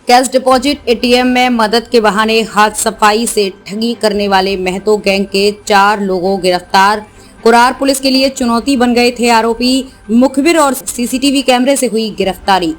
Cash deposit ATM में मदद के बहाने हाथ सफाई से ठगी करने वाले महतो गैंग के 4 लोगों गिरफ्तार। कुरार पुलिस के लिए चुनौती बन गए थे आरोपी। मुखबिर और सीसीटीवी कैमरे से हुई गिरफ्तारी।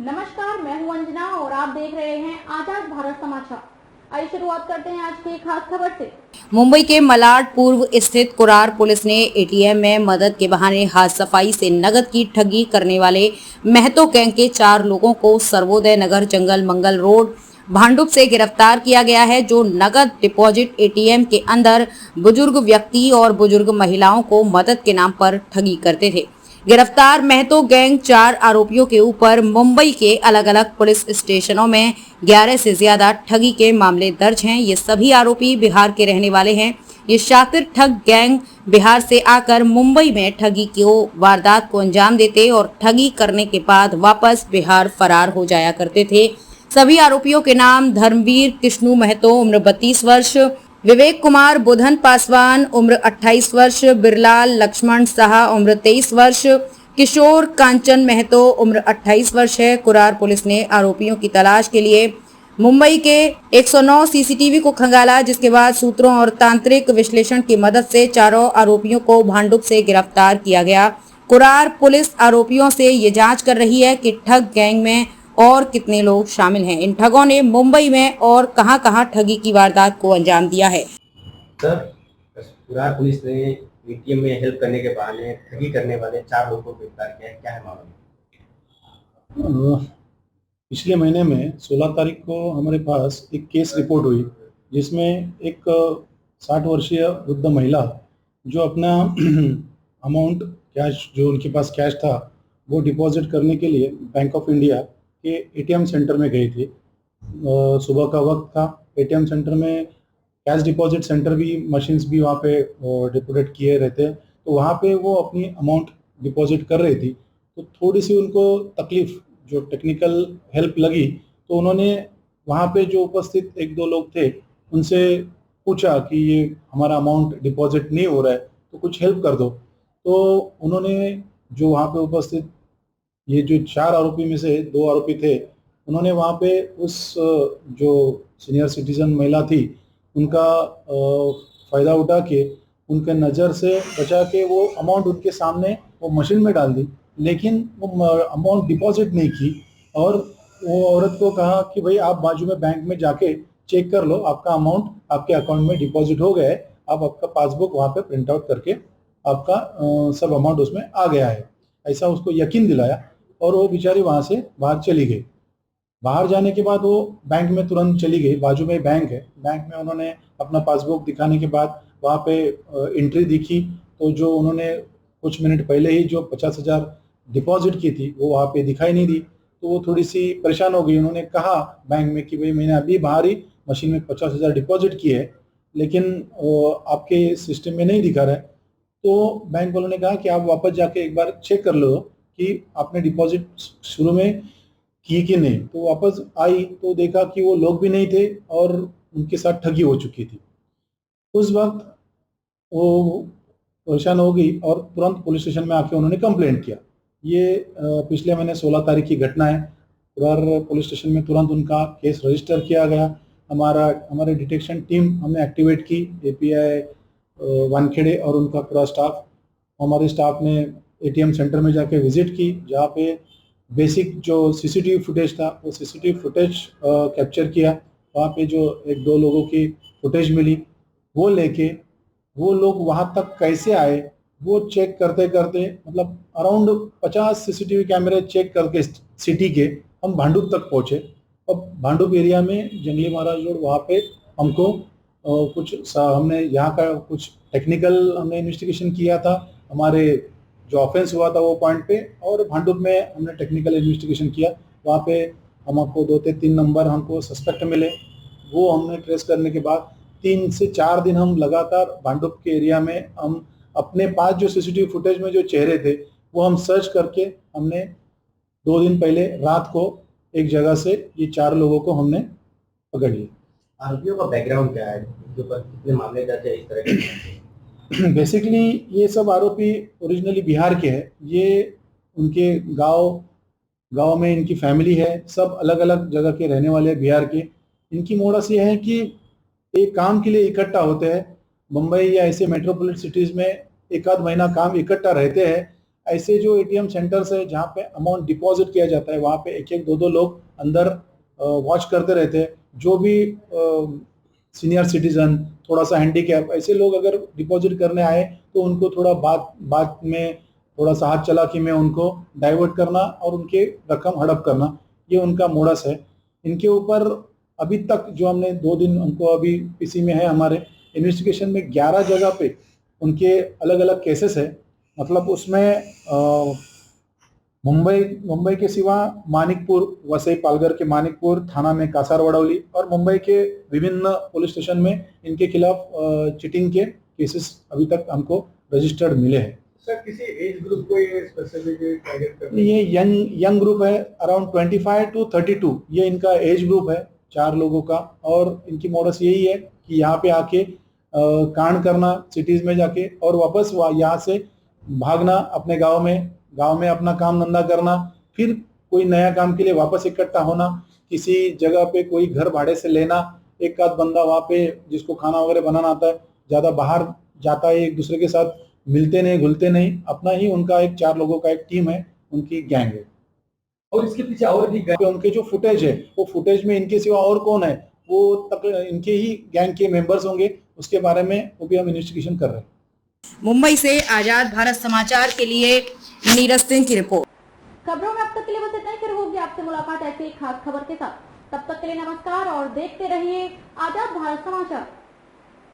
नमस्कार, मैं हूं अंजना और आप देख रहे हैं आजाद भारत समाचार। आइए शुरुआत करते हैं आज की खास खबर से। मुंबई के मलाड पूर्व स्थित कुरार पुलिस ने एटीएम में मदद के बहाने हाथ सफाई से नगद की ठगी करने वाले महतो गैंग के 4 लोगों को सर्वोदय नगर जंगल मंगल रोड भांडुप से गिरफ्तार किया गया है, जो नगद डिपॉजिट एटीएम के अंदर बुजुर्ग व्यक्ति और बुजुर्ग महिलाओं को मदद के नाम पर ठगी करते थे। गिरफ्तार महतो गैंग 4 आरोपियों के ऊपर मुंबई के अलग अलग पुलिस स्टेशनों में 11 से ज्यादा ठगी के मामले दर्ज हैं। ये सभी आरोपी बिहार के रहने वाले हैं। ये शातिर ठग गैंग बिहार से आकर मुंबई में ठगी की वारदात को अंजाम देते और ठगी करने के बाद वापस बिहार फरार हो जाया करते थे। सभी आरोपियों के नाम धर्मवीर कृष्णु महतो उम्र 32 वर्ष, विवेक कुमार बुधन पासवान उम्र 28 वर्ष, बिरलाल लक्ष्मण शाह उम्र 23 वर्ष, किशोर कांचन महतो उम्र 28 वर्ष है। कुरार पुलिस ने आरोपियों की तलाश के लिए मुंबई के 109 सीसीटीवी को खंगाला, जिसके बाद सूत्रों और तांत्रिक विश्लेषण की मदद से चारों आरोपियों को भांडुप से गिरफ्तार किया गया। कुरार पुलिस आरोपियों से ये जांच कर रही है कि ठग गैंग में और कितने लोग शामिल हैं। इन ठगों ने मुंबई में और कहां-कहां ठगी की वारदात को अंजाम दिया है। सर, कुरार पुलिस ने एटीएम में हेल्प करने के बहाने ठगी करने वाले 4 लोगों को गिरफ्तार किया है। क्या है मामला? पिछले महीने में 16 तारीख को हमारे पास एक केस रिपोर्ट हुई, जिसमें एक 60 वर्षीय वृद्ध महिला जो अपना अमाउंट कैश, जो उनके पास कैश था, वो डिपॉजिट करने के लिए बैंक ऑफ इंडिया के एटीएम सेंटर में गई थी। सुबह का वक्त था। एटीएम सेंटर में कैश डिपॉजिट सेंटर भी, मशीन्स भी वहाँ पे डिपॉजिट किए रहते हैं, तो वहाँ पे वो अपनी अमाउंट डिपॉजिट कर रही थी। तो थोड़ी सी उनको तकलीफ़, जो टेक्निकल हेल्प लगी, तो उन्होंने वहाँ पे जो उपस्थित 1-2 लोग थे, उनसे पूछा कि ये हमारा अमाउंट डिपॉजिट नहीं हो रहा है, तो कुछ हेल्प कर दो। तो उन्होंने, जो वहाँ पे उपस्थित ये जो 4 आरोपी में से 2 आरोपी थे, उन्होंने वहाँ पे उस जो सीनियर सिटीज़न महिला थी, उनका फ़ायदा उठा के, उनके नज़र से बचा के वो अमाउंट उनके सामने वो मशीन में डाल दी, लेकिन वो अमाउंट डिपॉजिट नहीं की। और वो औरत को कहा कि भाई आप बाजू में बैंक में जाके चेक कर लो, आपका अमाउंट आपके अकाउंट में डिपॉजिट हो गया है, आप आपका पासबुक वहाँ पे प्रिंट आउट करके आपका सब अमाउंट उसमें आ गया है। ऐसा उसको यकीन दिलाया और वो बेचारी वहाँ से बाहर चली गई। बाहर जाने के बाद वो बैंक में तुरंत चली गई, बाजू में बैंक है। बैंक में उन्होंने अपना पासबुक दिखाने के बाद वहाँ पे एंट्री दिखी, तो जो उन्होंने कुछ मिनट पहले ही जो 50,000 डिपॉजिट की थी, वो वहाँ पे दिखाई नहीं दी। तो वो थोड़ी सी परेशान हो गई। उन्होंने कहा बैंक में कि भाई मैंने अभी बाहर ही मशीन में 50,000 डिपॉजिट किए है, लेकिन आपके सिस्टम में नहीं दिखा रहा है। तो बैंक वालों ने कहा कि आप वापस जाके एक बार चेक कर लो कि आपने डिपॉजिट शुरू में की कि नहीं। तो वापस आई तो देखा कि वो लोग भी नहीं थे और उनके साथ ठगी हो चुकी थी। उस वक्त वो परेशान हो गई और तुरंत पुलिस स्टेशन में आके उन्होंने कंप्लेंट किया। ये पिछले महीने 16 तारीख की घटना है। कुरार पुलिस स्टेशन में तुरंत उनका केस रजिस्टर किया गया। हमारे डिटेक्शन टीम हमने एक्टिवेट की, एपीआई वानखेड़े और उनका पूरा स्टाफ। हमारे स्टाफ ने एटीएम सेंटर में जाके विजिट की, जहाँ पे बेसिक जो सीसीटीवी फुटेज था, वो सीसीटीवी फुटेज कैप्चर किया। वहाँ पे जो 1-2 लोगों की फुटेज मिली, वो लेके वो लोग वहाँ तक कैसे आए, वो चेक करते करते, मतलब अराउंड 50 सीसीटीवी कैमरे चेक करके सिटी के हम भांडुप तक पहुँचे। अब भांडुप एरिया में जंगली महाराज रोड, वहाँ पे हमको हमने यहाँ का कुछ टेक्निकल हमने इन्वेस्टिगेशन किया था, हमारे जो ऑफेंस हुआ था वो पॉइंट पे, और भांडुप में हमने टेक्निकल इन्वेस्टिगेशन किया। वहाँ पे हमको 2 से 3 नंबर हमको सस्पेक्ट मिले। वो हमने ट्रेस करने के बाद 3 से 4 दिन हम लगातार भांडुप के एरिया में, हम अपने पास जो सीसीटीवी फुटेज में जो चेहरे थे, वो हम सर्च करके हमने 2 दिन पहले रात को एक जगह से ये 4 लोगों को हमने पकड़ लिया। आरोपियों का बैकग्राउंड क्या है? इनके ऊपर कितने मामले दर्ज है इस तरह के? बेसिकली ये सब आरोपी ओरिजिनली बिहार के हैं। ये उनके गांव गांव में इनकी फैमिली है, सब अलग अलग जगह के रहने वाले हैं बिहार के। इनकी मोड़स ये है कि एक काम के लिए इकट्ठा होते हैं। मुंबई या ऐसे मेट्रोपोलिटन सिटीज में एक आध महीना काम इकट्ठा रहते हैं। ऐसे जो एटीएम सेंटर्स है जहाँ पे अमाउंट डिपॉजिट किया जाता है, वहाँ पे एक एक दो दो लोग अंदर वॉच करते रहते हैं। जो भी सीनियर सिटीजन, थोड़ा सा हैंडीकैप, ऐसे लोग अगर डिपॉजिट करने आए तो उनको थोड़ा बात में थोड़ा सा हाथ चलाकी में उनको डाइवर्ट करना और उनके रकम हड़प करना, ये उनका मोडस है। इनके ऊपर अभी तक जो हमने 2 दिन उनको अभी पीसी में है हमारे इन्वेस्टिगेशन में 11 जगह पे उनके अलग अलग केसेस है। मतलब उसमें मुंबई के सिवा मानिकपुर, वसई पालघर के मानिकपुर थाना में कासार वड़ौली और मुंबई के विभिन्न पुलिस स्टेशन में इनके खिलाफ चीटिंग के केसेस अभी तक हमको रजिस्टर्ड मिले हैं। सर, किसी एज ग्रुप को ये स्पेसिफिक टारगेट करते हैं? ये यंग ग्रुप है, अराउंड 25 to 32 ये इनका एज ग्रुप है 4 लोगों का। और इनकी मोडस यही है कि यहाँ पे आके कांड करना सिटीज में जाके और वापस यहाँ से भागना अपने गांव में अपना काम धंधा करना, फिर कोई नया काम के लिए वापस इकट्ठा होना, किसी जगह पे कोई घर भाड़े से लेना, एक आध बंदा वहाँ पे जिसको खाना वगैरह बनाना आता है ज़्यादा बाहर जाता है, एक दूसरे के साथ मिलते नहीं घुलते नहीं, अपना ही उनका एक 4 लोगों का एक टीम है, उनकी गैंग है। और इसके पीछे और भी उनके जो फुटेज है वो फुटेज में इनके सिवा और कौन है वो तक इनके ही गैंग के मेंबर्स होंगे, उसके बारे में वो भी हम इन्वेस्टिगेशन कर रहे हैं। मुंबई से आजाद भारत समाचार के लिए नीरज सिंह की रिपोर्ट। खबरों में अब तक के लिए बस इतना ही। फिर होगी आपसे मुलाकात ऐसी एक खास खबर के साथ। तब तक के लिए नमस्कार और देखते रहिए आजाद भारत समाचार।